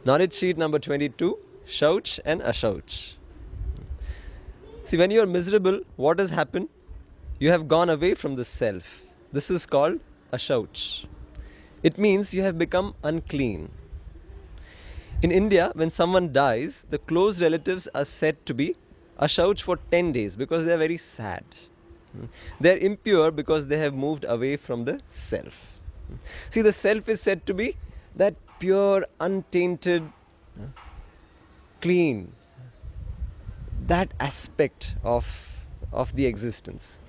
Knowledge sheet number 22, Shauch and Ashauch. See, when you are miserable, what has happened? You have gone away from the self. This is called Ashauch. It means you have become unclean. In India, when someone dies, the close relatives are said to be Ashauch for 10 days because they are very sad. They are impure because they have moved away from the self. See, the self is said to be that pure, untainted, clean, that aspect of the existence.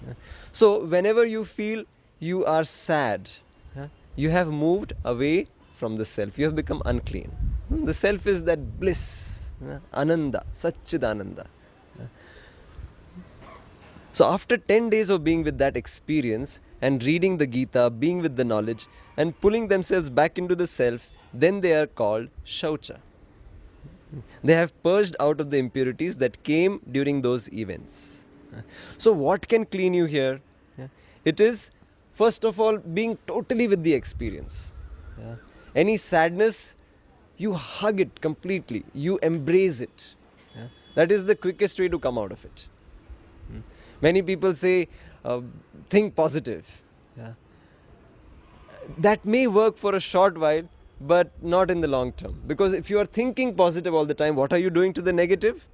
So whenever you feel you are sad, you have moved away from the self. You have become unclean. The self is that bliss, Ananda, Satchidananda. So after 10 days of being with that experience and reading the Gita, being with the knowledge and pulling themselves back into the self, then they are called Shaucha. They have purged out of the impurities that came during those events. So what can clean you here? It is, first of all, being totally with the experience. Any sadness, you hug it completely. You embrace it. That is the quickest way to come out of it. Many people say, think positive. That may work for a short while, but not in the long term. Because if you are thinking positive all the time, what are you doing to the negative?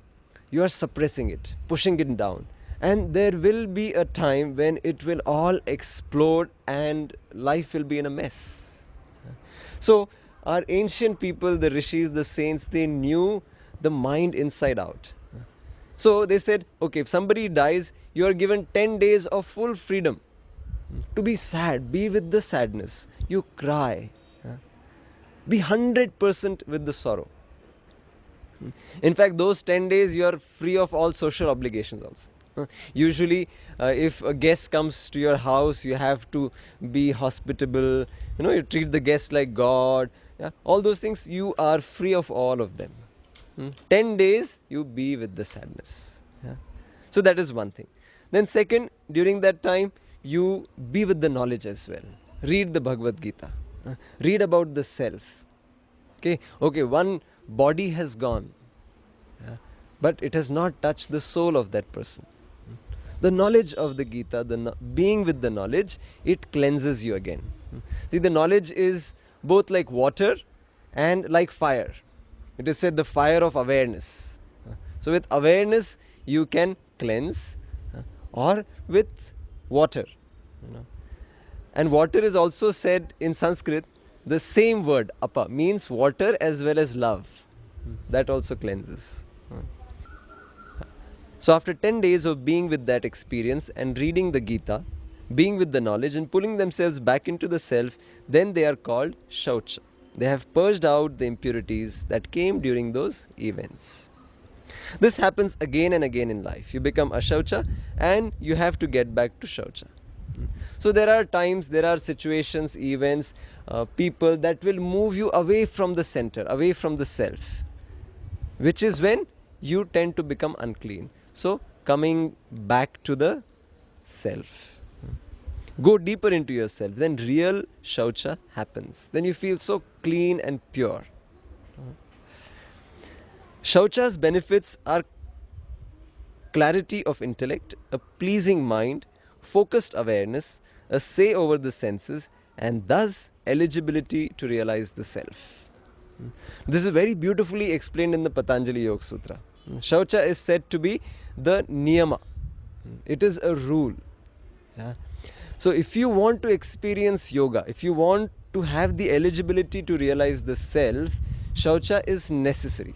You are suppressing it, pushing it down. And there will be a time when it will all explode and life will be in a mess. So our ancient people, the rishis, the saints, they knew the mind inside out. So they said, okay, if somebody dies, you are given 10 days of full freedom to be sad, be with the sadness. You cry. Be 100% with the sorrow. In fact, those 10 days you are free of all social obligations also. Usually, if a guest comes to your house, you have to be hospitable. You treat the guest like God. All those things, you are free of all of them. 10 days, you be with the sadness. So that is one thing. Then second, during that time, you be with the knowledge as well. Read the Bhagavad Gita. Read about the self. Okay, one body has gone, but it has not touched the soul of that person. The knowledge of the Gita, being with the knowledge, it cleanses you again. See, the knowledge is both like water and like fire. It is said the fire of awareness. So with awareness, you can cleanse, or with water. And water is also said in Sanskrit, the same word, apa, means water as well as love. That also cleanses. So after 10 days of being with that experience and reading the Gita, being with the knowledge and pulling themselves back into the self, then they are called Shaucha. They have purged out the impurities that came during those events. This happens again and again in life. You become Ashaucha and you have to get back to Shaucha. So there are times, there are situations, events, people that will move you away from the center, away from the self, which is when you tend to become unclean. So coming back to the self. Go deeper into yourself, then real Shaucha happens. Then you feel so clean and pure. Shaucha's benefits are clarity of intellect, a pleasing mind, focused awareness, a say over the senses, and thus eligibility to realize the self. This is very beautifully explained in the Patanjali Yoga Sutra. Shaucha is said to be the niyama. It is a rule. So if you want to experience yoga, if you want to have the eligibility to realize the self, Shaucha is necessary.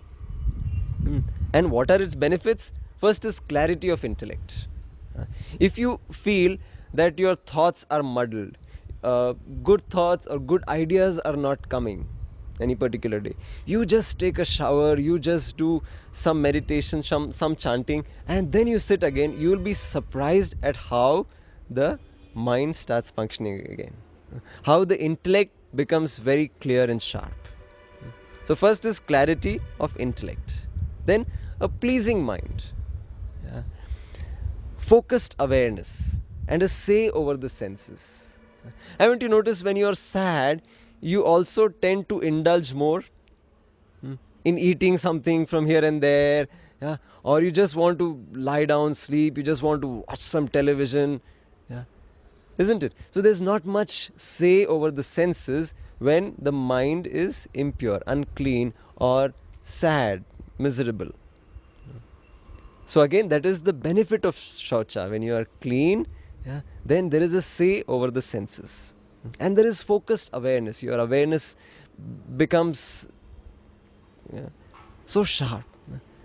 And what are its benefits? First is clarity of intellect. If you feel that your thoughts are muddled, good thoughts or good ideas are not coming any particular day, you just take a shower, you just do some meditation, some chanting, and then you sit again. You will be surprised at how the mind starts functioning again, how the intellect becomes very clear and sharp. So first is clarity of intellect, then a pleasing mind, focused awareness, and a say over the senses. Haven't you noticed when you are sad, you also tend to indulge more? in eating something from here and there, yeah? Or you just want to lie down, sleep, you just want to watch some television, yeah? Isn't it? So there's not much say over the senses when the mind is impure, unclean, or sad, miserable. So again, that is the benefit of shaucha. When you are clean, yeah, then there is a say over the senses, and there is focused awareness. Your awareness becomes, yeah, so sharp.